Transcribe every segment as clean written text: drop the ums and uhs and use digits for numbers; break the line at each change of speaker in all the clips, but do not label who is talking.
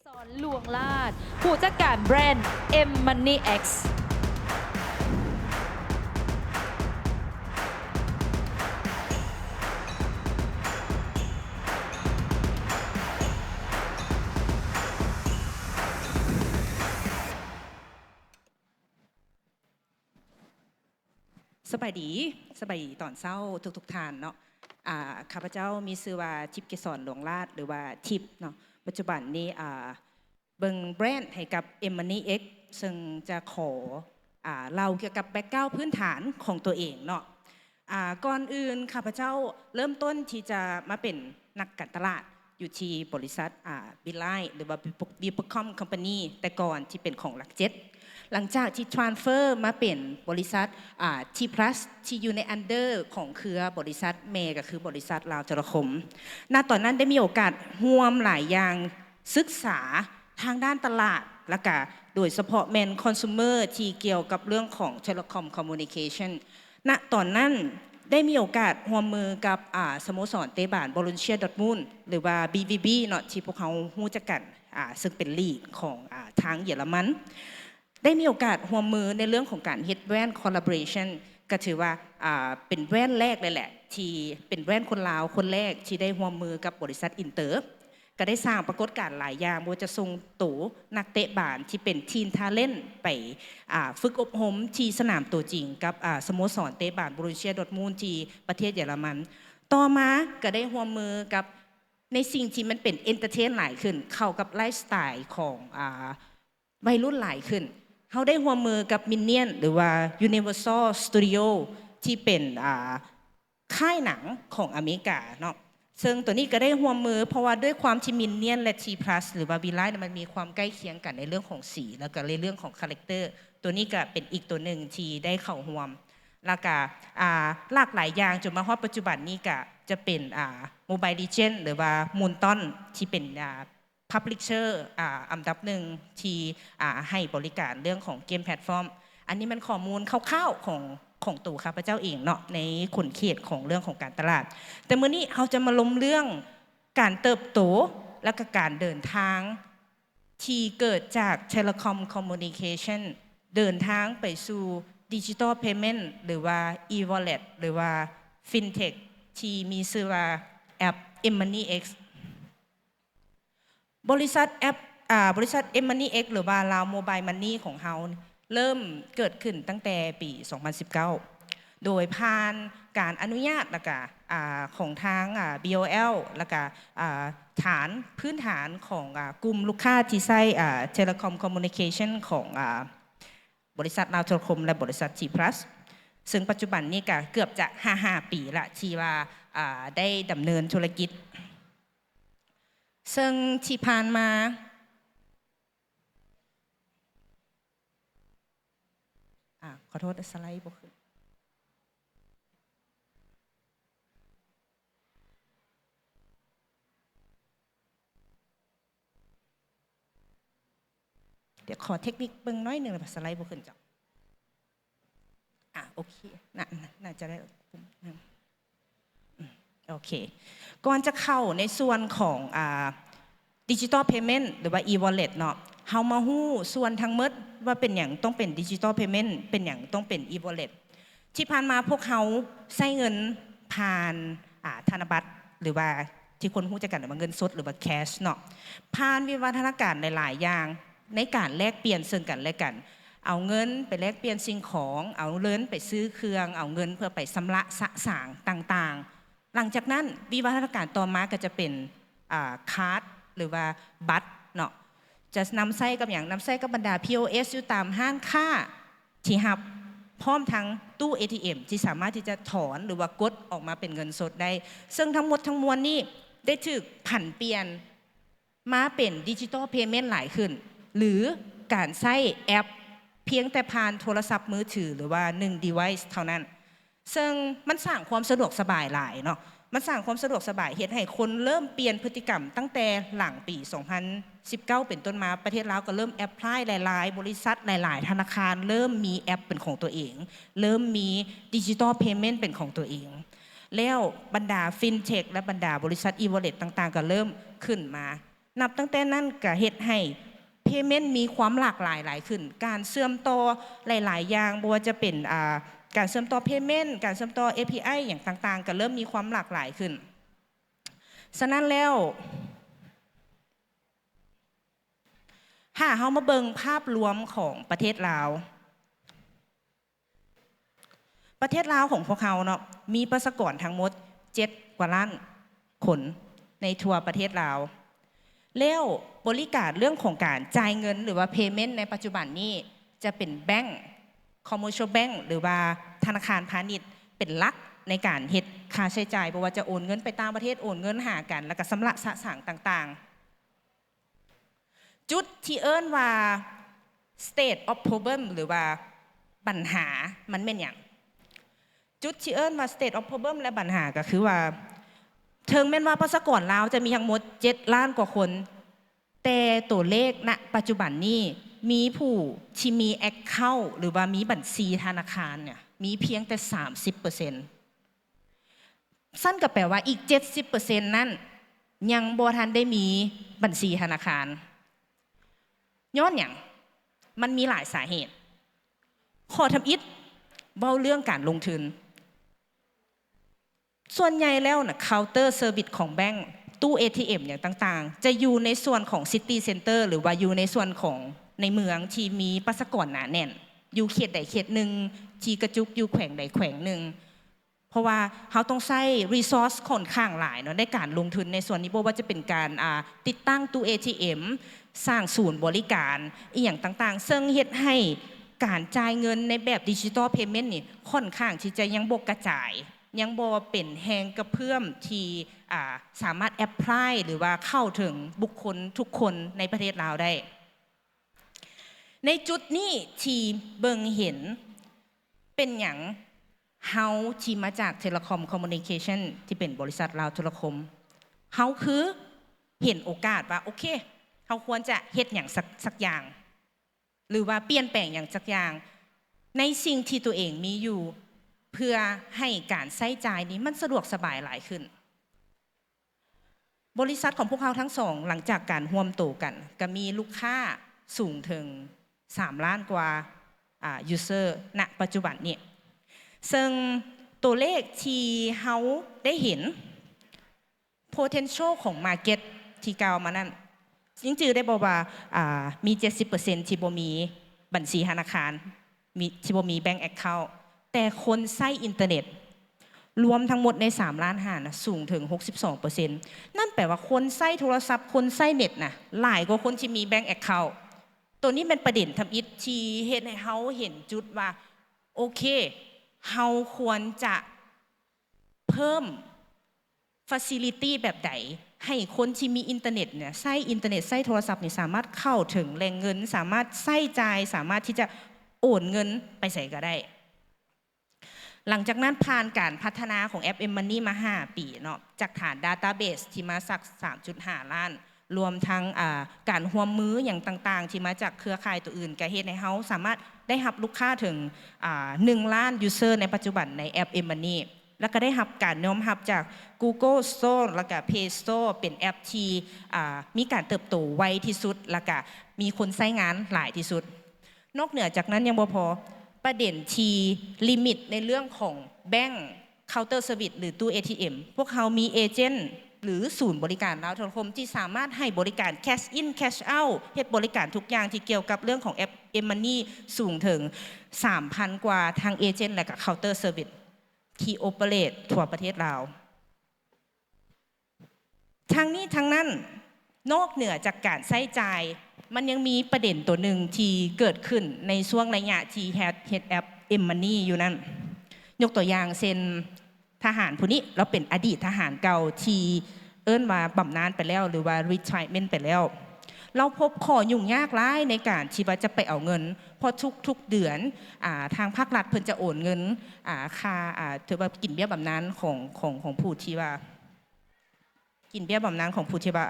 สรหลวงลาดผู้จัดการแบรนด์ M Money X
สบายดีตอนเช้าทุกท่านเนาะข้าพเจ้ามีชื่อว่าทิพย์เกษรหลวงลาดหรือว่าทิพย์เนาะปัจจุบันนี้เบิ่งแบรนด์ให้กับ M Money X ซึ่งจะขอเล่าเกี่ยวกับแบ็คกราวด์พื้นฐานของตัวเองเนาะก่อนอื่นข้าพเจ้าเริ่มต้นที่จะมาเป็นนักการตลาดอยู่ที่บริษัทบิลไลหรือว่าบีปคอมคอมพานีแต่ก่อนที่เป็นของหลักเจ็ดหลังจากที่ transfer มาเป็นบริษัททีพลัสที่อยู่ในอันเดอร์ของเครือบริษัทเมก็คือบริษัทลาวจรคมณตอนนั้นได้มีโอกาสร่วมหลายอย่างศึกษาทางด้านตลาดและก็โดยเฉพาะแมนคอน sumer ที่เกี่ยวกับเรื่องของเทเลคอมคอมมูนิเคชันณตอนนั้นได้มีโอกาสร่วมมือกับสโมสรเตะบานบอรุนเชียดอร์ทมุนด์หรือว่า BVB เนาะที่พวกเขาฮู้จักกันซึ่งเป็นลีกของทางเยอรมันได้มีโอกาสร่วมมือในเรื่องของการเฮ็ดแบรนด์ collaboration ก็ถือว่าเป็นแบรนด์แรกเลยแหละที่เป็นแบรนด์คนลาวคนแรกที่ได้ร่วมมือกับบริษัทอินเตอร์ก็ได้สร้างปรากฏการณ์หลายอย่างว่าจะส่งตู่นักเตะบานที่เป็นทีมทาเล่นไปฝึกอบรมที่สนามตัวจริงกับสโมสรเตะบานบรูเชียดอร์ทมุนด์ที่ประเทศเยอรมันต่อมาก็ได้ร่วมมือกับในสิ่งที่มันเป็นเอนเตอร์เทนหลายขึ้นเข้ากับไลฟ์สไตล์ของวัยรุ่นหลายขึ้นเขาได้ร่วมมือกับมินเนี่ยนหรือว่า Universal Studio ที่เป็นค่ายหนังของอเมริกาเนาะซึ่งตัวนี้ก็ได้ร่วมมือเพราะว่าด้วยความที่มินเนี่ยนและทีพลัสหรือว่าบีไลท์มันมีความใกล้เคียงกันในเรื่องของสีแล้วก็ในเรื่องของคาแรคเตอร์ตัวนี้ก็เป็นอีกตัวหนึ่งที่ได้เข้าร่วมแล้วก็หลากหลายอย่างจนมาฮอดปัจจุบันนี้ก็จะเป็นโมบายลีเจนหรือว่ามูนตันที่เป็นPublisher อันดับหนึ่งที่ให้บริการเรื่องของเกมแพลตฟอร์มอันนี้มันข้อมูลคร่าวๆของตู่ข้าพเจ้าเองเนาะในขนเขตของเรื่องของการตลาดแต่เมื่อนี้เราจะมาล้มเรื่องการเติบโตและก็การเดินทางที่เกิดจาก Telecom Communication เดินทางไปสู่ Digital Payment หรือว่า e-wallet หรือว่า FinTech ที่มีชื่อว่าแอป M Money XบริษัทM Money X หรือว่า Lao Mobile Money ของเราเริ่มเกิดขึ้นตั้งแต่ปี 2019 โดยผ่านการอนุญาตและก็ของทาง BOL และก็ฐานพื้นฐานของกลุ่มลูกค้าที่ใช้Telecom Communication ของบริษัทลาวโทรคมและบริษัท T Plus ซึ่งปัจจุบันนี้ก็เกือบจะ5 ปีละที่ว่าได้ดำเนินธุรกิจซึ่งที่ผ่านมาขอโทษสไลด์บ่ขึ้นเดี๋ยวขอเทคนิคเบิ่งน้อยหนึ่งสไลด์บ่ขึ้นจ้ะโอเคน่าจะได้โอเคก่อนจะเข้าในส่วนของDigital Payment หรือว่า e-wallet เนาะเฮามาฮู้ส่วนทั้งหมดว่าเป็นอย่างต้องเป็น Digital Payment เป็นอย่างต้องเป็น e-wallet ที่ผ่านมาพวกเขาใช้เงินผ่านธนบัตรหรือว่าที่คนฮู้จักกันว่าเงินสดหรือว่า cash เนาะผ่านวิวัฒนาการหลายๆอย่างในการแลกเปลี่ยนซึ่งกันและกันเอาเงินไปแลกเปลี่ยนสิ่งของเอาเงินไปซื้อเครื่องเอาเงินเพื่อไปชำระสะสางต่างๆหลังจากนั้นวิวัฒนาการต่อมาก็จะเป็นคาร์ดหรือว่าบัตรเนาะจะนำใช้กับอย่างนำใช้กับบรรดา POS อยู่ตามห้างค้าที่หับพร้อมทั้งตู้ ATM ที่สามารถที่จะถอนหรือว่ากดออกมาเป็นเงินสดได้ซึ่งทั้งหมดทั้งมวลนี้ได้ถูกผันเปลี่ยนมาเป็นดิจิทัลเพย์เมนต์หลายขึ้นหรือการใช้แอปเพียงแต่ผ่านโทรศัพท์มือถือหรือว่า1 device เท่านั้นซึ่งมันสร้างความสะดวกสบายหลายเนาะมันสร้างความสะดวกสบายเฮ็ดให้คนเริ่มเปลี่ยนพฤติกรรมตั้งแต่หลังปี 2019 เป็นต้นมาประเทศลาวก็เริ่มแอปพลายหลายๆบริษัทหลายๆธนาคารเริ่มมีแอปเป็นของตัวเองเริ่มมีดิจิทัลเพย์เมนต์เป็นของตัวเองแล้วบรรดาฟินเทคและบรรดาบริษัท e-wallet ต่างๆก็เริ่มขึ้นมา นับตั้งแต่นั้นก็เฮ็ดให้ payment มีความหลากหลายหลายขึ้น การเชื่อมต่อหลายๆอย่างบ่ว่าจะเป็นการเชื่อมต่อ payment การเชื่อมต่อ API อย่างต่างๆก็เริ่มมีความหลากหลายขึ้นฉะนั้นแล้วถ้าเฮามาเบิ่งภาพรวมของประเทศลาวของพวกเขาเนาะมีประชากรทั้งหมด7 กว่าล้านคนในทั่วประเทศลาวแล้วบริการเรื่องของการจ่ายเงินหรือว่า payment ในปัจจุบันนี้จะเป็นแบงก์ commercial bank หรือว่าธนาคารพาณิชย์เป็นหลักในการเฮ็ดค่าใช้จ่ายบ่ว่าจะโอนเงินไปต่างประเทศโอนเงินหากันแล้วก็ชำระสะสางต่างๆจุดที่เอิ้นว่า state of problem หรือว่าปัญหามันเป็นหยังจุดที่เอิ้นว่า state of problem และปัญหาก็คือว่าถึงแม้ว่าประชากรลาวจะมีทั้งหมด7 ล้านกว่าคนแต่ตัวเลขณปัจจุบันนี้มีผู้ที่มี account หรือว่ามีบัญชีธนาคารเนี่ยมีเพียงแต่ 30%สั้นก็แปลว่าอีก 70% นั้นยังบ่ทันได้มีบัญชีธนาคารย้อนหยังมันมีหลายสาเหตุข้อทำอิฐเว้าเรื่องการลงทุนส่วนใหญ่แล้วนะเคาน์เตอร์เซอร์วิสของแบงก์ตู้ ATM อย่างต่างๆจะอยู่ในส่วนของซิตี้เซ็นเตอร์หรือว่าอยู่ในส่วนของในเมืองที่มีประชากรหนาแน่นอยู่เขตใดเขตหนึ่งที่กระจุกอยู่แขวงใดแขวงหนึ่งเพราะว่าเขาต้องใช้รีซอสค่อนข้างหลายเนาะในการลงทุนในส่วนนี้บ่ว่าจะเป็นการติดตั้งตู้ ATM สร้างศูนย์บริการอีกอย่างต่างๆซึ่งเฮ็ดให้การจ่ายเงินในแบบดิจิทัลเพย์เมนต์นี่ค่อนข้างที่จะยังบ่กระจายยังบ่เป็นแฮงกระเพื่อมที่สามารถแอพพลายหรือว่าเข้าถึงบุคคลทุกคนในประเทศลาวได้ในจุดนี้ที่เบิ่งเห็นเป็นหยังเฮาที่มาจากเทเลคอมคอมมูนิเคชันที่เป็นบริษัทลาวโทรคมเฮาคือเห็นโอกาสว่าโอเคเฮาควรจะเฮ็ดหยังสักอย่างหรือว่าเปลี่ยนแปลงอย่างสักอย่างในสิ่งที่ตัวเองมีอยู่เพื่อให้การใช้จ่ายนี้มันสะดวกสบายหลายขึ้นบริษัทของพวกเขาทั้งสองหลังจากการร่วมโตกันก็มีลูกค้าสูงถึง3 ล้านกว่าuser ณปัจจุบันนี้ซึ่งตัวเลขที่เฮาได้เห็น potential ของ market ที่กล่าวมานั้นจริงๆได้บอกว่ามี 70% ที่บ่มีบัญชีธนาคารที่บ่มี bank account แต่คนใช้อินเทอร์เน็ตรวมทั้งหมดใน3 ล้านห้านะสูงถึง 62% นั่นแปลว่าคนใช้โทรศัพท์คนใช้เน็ตนะหลายกว่าคนที่มี bank account ตัวนี้เป็นประเด็นทำอิฐที่เฮ็ดให้เฮาเห็นจุดว่าโอเคเฮาควรจะเพิ่ม facility แบบใดให้คนที่มีอินเทอร์เน็ตเนี่ยใช้อินเทอร์เน็ตใช้โทรศัพท์นี่สามารถเข้าถึงแหล่งเงินสามารถใช้จ่ายสามารถที่จะโอนเงินไปใส่ก็ได้หลังจากนั้นผ่านการพัฒนาของแอป M-Money มา5 ปีเนาะจากฐาน Database ที่มาสัก 3.5 ล้านรวมทั้งการร่วมมืออย่างต่างๆที่มาจากเครือข่ายตัวอื่นก็เฮ็ดให้เฮาสามารถได้รับลูกค้าถึง1 ล้าน user ในปัจจุบันในแอป M-Money แล้วก็ได้รับการยอมรับจาก Google Store แล้วก็ Play Store เป็นแอปที่มีการเติบโตไวที่สุดแล้วก็มีคนใช้งานหลายที่สุดนอกเหนือจากนั้นยังบ่พอประเด็นที่ลิมิตในเรื่องของแบงก์เคาน์เตอร์เซอร์วิสหรือตู้ ATM พวกเขามีเอเจนต์หรือศูนย์บริการลาวโทรคมที่สามารถให้บริการ cash in cash out เฮ็ดบริการทุกอย่างที่เกี่ยวกับเรื่องของแอป M-Money สูงถึง 3,000 กว่าทางเอเจนต์และก็เคาน์เตอร์เซอร์วิสที่โอเปเรตทั่วประเทศลาวทางนี้ทางนั้นนอกเหนือจากการใช้จ่ายมันยังมีประเด็นตัวหนึ่งที่เกิดขึ้นในช่วงระยะที่เฮ็ดแอป M-Money อยู่นั่นยกตัวอย่างเช่นทหารผู้นี้เราเป็นอดีตทหารเก่าที่เอิ้นว่าบำนาญไปแล้วหรือว่า retirement ไปแล้วเราพบข้อยุ่งยากหลายในการที่ว่าจะไปเอาเงินเพราะทุกเดือนทางภาครัฐเพิ่นจะโอนเงินค่าถือว่ากินเบี้ยบำนาญของผู้ที่ว่ากินเบี้ยบำนาญของผู้ที่ว่า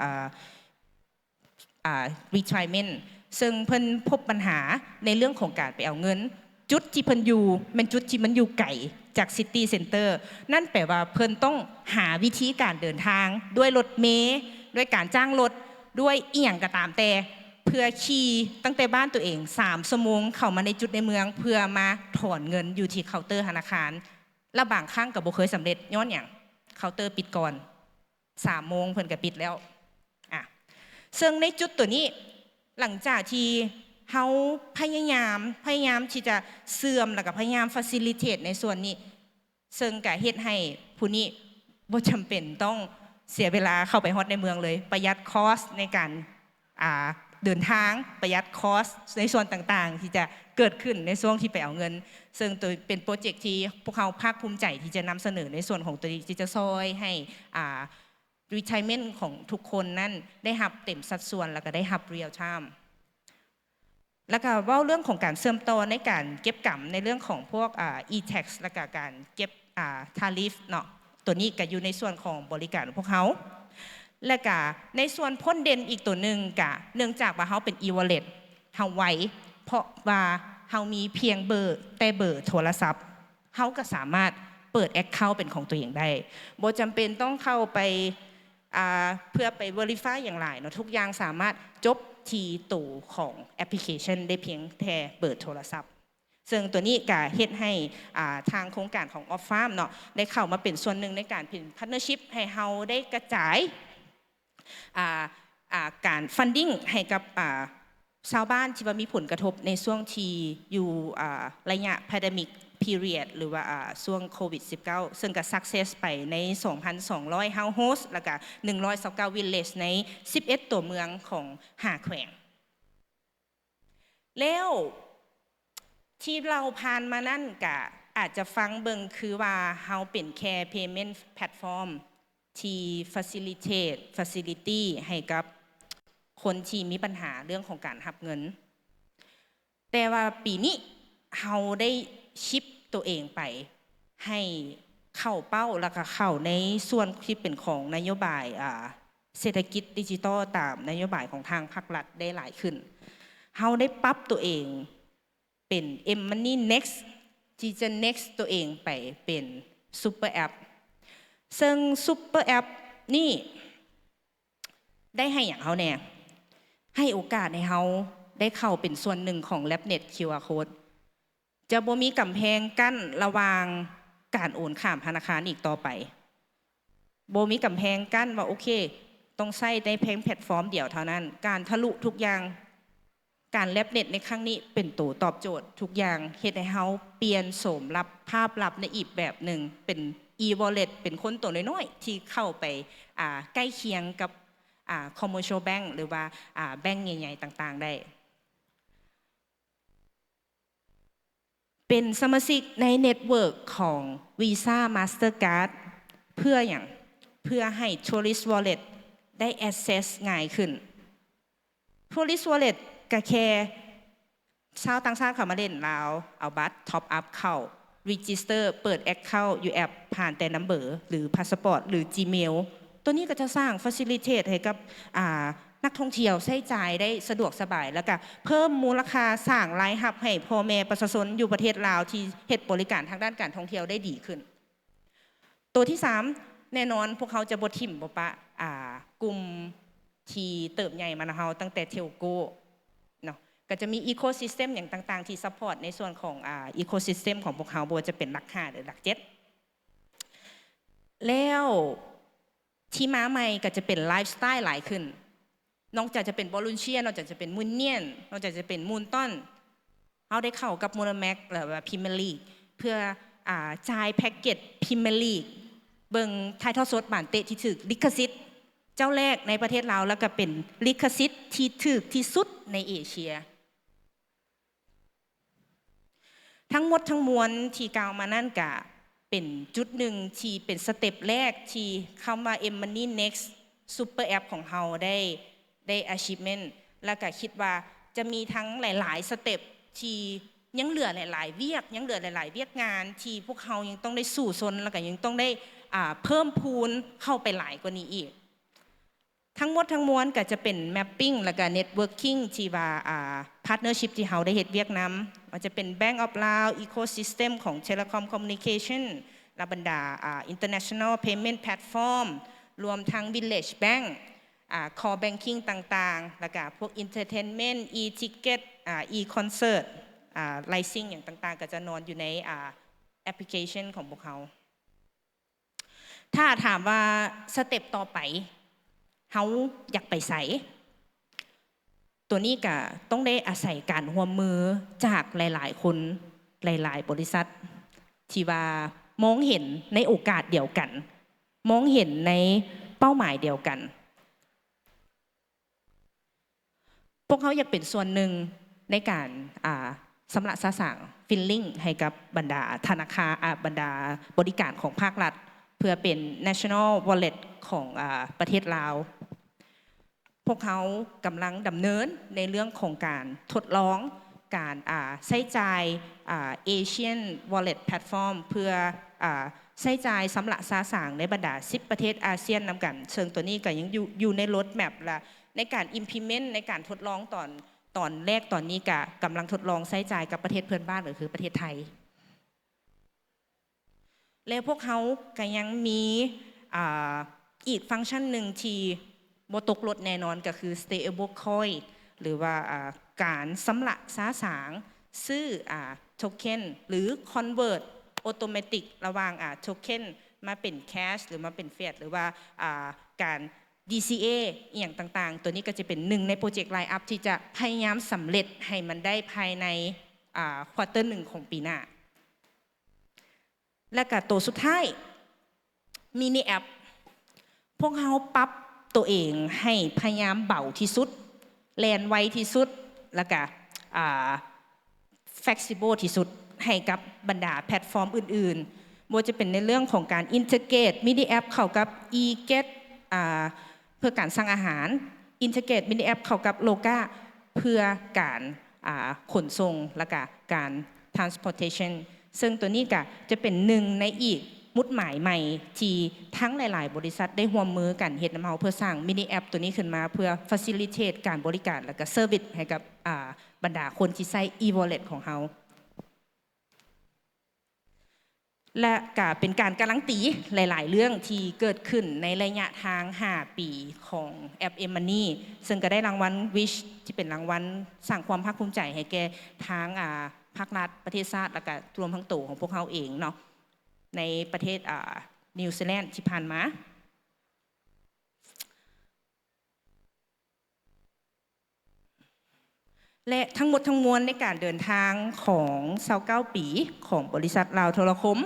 retirement ซึ่งเพิ่นพบปัญหาในเรื่องของการไปเอาเงินจุดที่เพิ่นอยู่เป็นจุดที่มันอยู่ไกลจากซิตี้เซ็นเตอร์นั่นแปลว่าเพิ่นต้องหาวิธีการเดินทางด้วยรถเมล์ด้วยการจ้างรถ ด้วยเอียงก็ตามแต่เพื่อขี่ตั้งแต่บ้านตัวเอง3 ชั่วโมงเข้ามาในจุดในเมืองเพื่อมาถอนเงินอยู่ที่เคาน์เตอร์ธนาคารและบางครั้งก็บ่เคยสำเร็จย้อนอย่างเคาน์เตอร์ปิดก่อน3 โมงเพิ่นก็ปิดแล้วซึ่งในจุดตัวนี้หลังจากที่เฮาพยายามที่จะเสื่อมแล้วก็พยายาม facilitate ในส่วนนี้ซึ่งก็เฮ็ดให้ผู้นี้บ่จำเป็นต้องเสียเวลาเข้าไปฮอดในเมืองเลยประหยัดคอสในการเดินทางประหยัดคอสในส่วนต่างๆที่จะเกิดขึ้นในช่วงที่ไปเอาเงินซึ่งตัวเป็นโปรเจกต์ที่พวกเขาภาคภูมิใจที่จะนำเสนอในส่วนของตัวที่จะซอยให้retirement ของทุกคนนั้นได้รับเต็มสัดส่วนแล้วก็ได้รับ real time แล้วก็ว่าเรื่องของการเชื่อมต่อในการเก็บกำในเรื่องของพวกe-tax แล้วก็การเก็บtariff เนาะตัวนี้ก็อยู่ในส่วนของบริการพวกเขาและก็ในส่วนพ้นเด่นอีกตัวหนึ่งก็เนื่องจากว่าเขาเป็น e-wallet เฮาไว้เพราะว่าเฮามีเพียงเบอร์โทรศัพท์เฮาก็สามารถเปิด account เป็นของตัวเองได้บ่จำเป็นต้องเข้าไปเพื่อไป verify อย่างไรเนาะทุกอย่างสามารถจบที่ตัวของแอปพลิเคชันได้เพียงแค่เปิดโทรศัพท์ซึ่งตัวนี้ก็เฮ็ดให้ทางโครงการของ Off Farm เนาะได้เข้ามาเป็นส่วนหนึ่งในการเป็น partnership ให้เฮาได้กระจายการ funding ให้กับชาวบ้านที่ว่ามีผลกระทบในช่วงที่อยู่ระยะ pandemic period หรือว่าช่วงโควิด -19 ซึ่งก็ success ไปใน 2,200 household แล้วก็129 village ใน 11 ตัวเมืองของ5 แขวงแล้วที่เราผ่านมานั่นก็อาจจะฟังเบิ่งคือว่าเฮาเป็นแค่ payment platform ที่ facility ให้กับคนที่มีปัญหาเรื่องของการรับเงินแต่ว่าปีนี้เฮาได้ชิปตัวเองไปให้เข้าเป้าแล้วก็เข้าในส่วนที่เป็นของนโยบายเศรษฐกิจดิจิทัลตามนโยบายของทางภาครัฐได้หลายขึ้นเฮาได้ปรับตัวเองเป็น M-Money Next ที่จะ Next ตัวเองไปเป็นซุปเปอร์แอปซึ่งซุปเปอร์แอปนี่ได้ให้อย่างเฮาแน่ให้โอกาสให้เฮาได้เข้าเป็นส่วนหนึ่งของ LabNet QR Code จะบ่มีกำแพงกั้นระหว่างการโอนข้ามธนาคารอีกต่อไปบ่มีกำแพงกั้นว่าโอเคต้องใช้ในแพลตฟอร์มเดียวเท่านั้นการทะลุทุกอย่างการLabNetในครั้งนี้เป็นตัวตอบโจทย์ทุกอย่างเฮ็ดให้เฮาเปลี่ยนโฉมลับภาพลับในอีกแบบหนึ่งเป็น e-wallet เป็นคนตัวน้อยๆที่เข้าไปใกล้เคียงกับcommercial bank หรือว่าแบงก์ใหญ่ๆต่างๆได้เป็นสมาชิกในเน็ตเวิร์กของ Visa Mastercard เพื่อให้ Tourist Wallet ได้ access ง่ายขึ้น Tourist Wallet ก็แค่ชาวต่างชาติเข้ามาเล่นแล้วเอาบัตร Top Up เข้า Register เปิด Account อยู่แอปผ่านแต่ Number หรือ Passport หรือ Gmail ตัวนี้ก็จะสร้าง facilitate ให้กับนักท่องเที่ยวใช้จ่ายได้สะดวกสบายแล้วก็เพิ่มมูลค่าสร้างรายรับให้พ่อแม่ประชาชนอยู่ประเทศลาวที่เฮ็ดบริการทางด้านการท่องเที่ยวได้ดีขึ้นตัวที่3แน่นอนพวกเขาจะบ่ทิ่มบ่ปะกลุ่มที่เติบใหญ่มาเฮาตั้งแต่เทลโก้เนาะก็จะมีอีโคซิสเต็มอย่างต่างๆที่ซัพพอร์ตในส่วนของอีโคซิสเต็มของพวกเขาบ่ว่าจะเป็นหลัก5หรือหลัก7แล้วที่มาใหม่ก็จะเป็นไลฟ์สไตล์หลายขึ้นนอกจากจะเป็นบอลลูนเชียนอกจากจะเป็นมูนเนียนนอกจากจะเป็นมูนต้นเอาได้เข้ากับมูนแม็กหรือว่าพิมเมอร์ลีกเพื่อจ่ายแพ็กเกจพิมเมอร์ลีกเบิ่งถ่ายทอดสดบ้านเตะที่ถึกลิขสิทธิ์เจ้าแรกในประเทศลาวแล้วก็เป็นลิขสิทธิ์ที่ถึกที่สุดในเอเชียทั้งหมดทั้งมวลที่กล่าวมานั่นกะเป็นจุดหนึ่งที่เป็นสเต็ปแรกที่คำว่า M-Money Next Super App ของเราได้ achievement แล้วก็คิดว่าจะมีทั้งหลายๆสเต็ปที่ยังเหลือหลายๆเวียกงานที่พวกเขายังต้องได้สู่ซนแล้วก็ยังต้องได้เพิ่มพูนเข้าไปหลายกว่านี้อีกทั้งหมดทั้งมวลก็จะเป็น mapping แล้วก็ networking ที่ว่าpartnership ที่เราได้เฮ็ดเวียกนำว่าจะเป็น Bank of Laos ecosystem ของ Telecom Communication และบรรดาinternational payment platform รวมทั้ง Village Bank core banking ต่างๆ แล้วก็พวก entertainment e-ticket e-concert licensing อย่างต่างๆ ก็จะนอนอยู่ในแอปพลิเคชันของพวกเขา ถ้าถามว่าสเต็ปต่อไปเขาอยากไปใส่ตัวนี้ก็ต้องได้อาศัยการร่วมมือจากหลายๆคนหลายๆบริษัทที่ว่ามองเห็นในโอกาสเดียวกันมองเห็นในเป้าหมายเดียวกันพวกเขาอยากเป็นส่วนหนึ่งในการสำหรับสร้างฟิลลิ่งให้กับบรรดาธนาคารบรรดาบริการของภาครัฐเพื่อเป็น national wallet ของประเทศลาวพวกเขากำลังดำเนินในเรื่องของการทดลองการใช้จ่ายAsian wallet platform เพื่อใช้จ่ายสำหรับสร้างในบรรดา10ประเทศอาเซียนนำกันเชิงตัวนี้ก็ยังอยู่ในรถแมพและในการ implement ในการทดลองตอนแรกตอนนี้กำลังทดลองใช้จ่ายกับประเทศเพื่อนบ้านก็คือประเทศไทยแล้วพวกเขาก็ยังมีอีกฟังก์ชันหนึ่งที่บ่ตกรถแน่นอนก็คือ stable coin หรือว่าการสำระสางซื้อโทเค็นหรือ convert automatic ระหว่างโทเค็นมาเป็น cash หรือมาเป็น fiat หรือว่าการ DCA อย่างต่างๆตัวนี้ก็จะเป็นหนึ่งในโปรเจกต์ไลน์อัพที่จะพยายามสำเร็จให้มันได้ภายในควอเตอร์หนึ่งของปีหน้าและก็ตัวสุดท้ายมินิแอปพวกเขาปรับตัวเองให้พยายามเบาที่สุดแลนไวที่สุดแล้วก็flexible ที่สุดให้กับบรรดาแพลตฟอร์มอื่นๆว่าจะเป็นในเรื่องของการอินเทเกรตมินิแอปเข้ากับ e-get เพื่อการสั่งอาหารอินเทเกรตมินิแอปเข้ากับโลกาเพื่อการขนส่งและก็การ transportation ซึ่งตัวนี้ก็จะเป็นหนึ่งในอีกมุดหมายใหม่ที่ทั้งหลายๆบริษัทได้ร่วมมือกันเฮ็ดนำเฮาเพื่อสร้างมินิแอปตัวนี้ขึ้นมาเพื่อ facilitate การบริการและก็ service ให้กับบรรดาคนที่ใช้ e-wallet ของเฮาและก็เป็นการการันตีหลายๆเรื่องที่เกิดขึ้นในระยะทาง5ปีของแอป M-Money ซึ่งก็ได้รางวัล Wish ที่เป็นรางวัลสร้างความภาคภูมิใจให้แก่ทางภาครัฐประเทศชาติและก็รวมทั้งตัวของพวกเขาเองเนาะในประเทศนิวซีแลนด์ที่ผ่านมาและทั้งหมดทั้งมวลในการเดินทางของ29ปีของบริษัทลาวโทรคม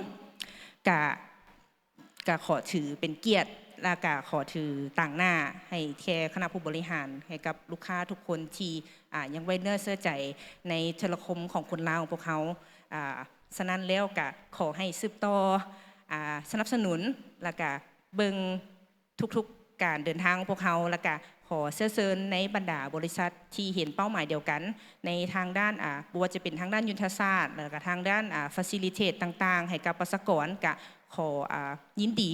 กขอถือเป็นเกียรติและกขอถือต่างหน้าให้แค่คณะผู้บริหารให้กับลูกค้าทุกคนที่ยังไว้เนื้อเชื่อใจในโทรคมของคนลาวพวกเขาฉะนั้นแล้วก็ขอให้สืบต่อสนับสนุนแล้วก็เบิ่งทุกๆการเดินทางของพวกเขาแล้วก็ขอเชิญในบรรดาบริษัทที่เห็นเป้าหมายเดียวกันในทางด้านบ่ว่าจะเป็นทางด้านยุทธศาสตร์แล้วก็ทางด้านfacilitate ต่างๆให้กับประชากรก็ขอยินดี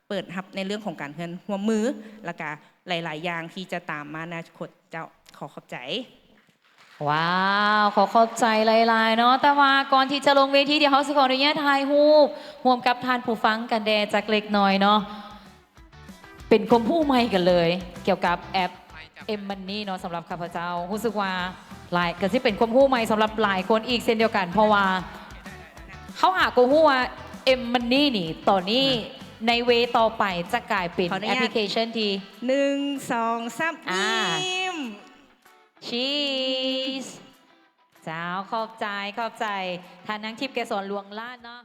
เปิดรับในเรื่องของการเงินร่วมมือแล้วก็หลายๆอย่างที่จะตามมาในอนาคตเจ้าขอขอบใจ
ว้าวขอขอบใจหลายๆเนาะแต่ว่าก่อนที่จะลงเวทีเดี๋ยวเขาจะขออนุญาตถ่ายรูปร่วมกับทานผู้ฟังกันแดจากเล็กน้อยเนาะเป็นความผู้ใหม่กันเลยเกี่ยวกับแอป M-Money เนาะสำหรับข้าพเจ้ารู้สึกว่าหลายก็ที่เป็นความผู้ใหม่สำหรับหลายคนอีกเช่นเดียวกันเพราะว่าเขาอาจจะรู้ว่า M-Money นี่ตอนนี้ในเวต่อไปจะกลายเป็นแอปพลิเคชันที่
1 2 3ยิ้ม
ชีสเจ้าขอบใจท่านนางทิพย์แกสอนลวงลาดเนาะ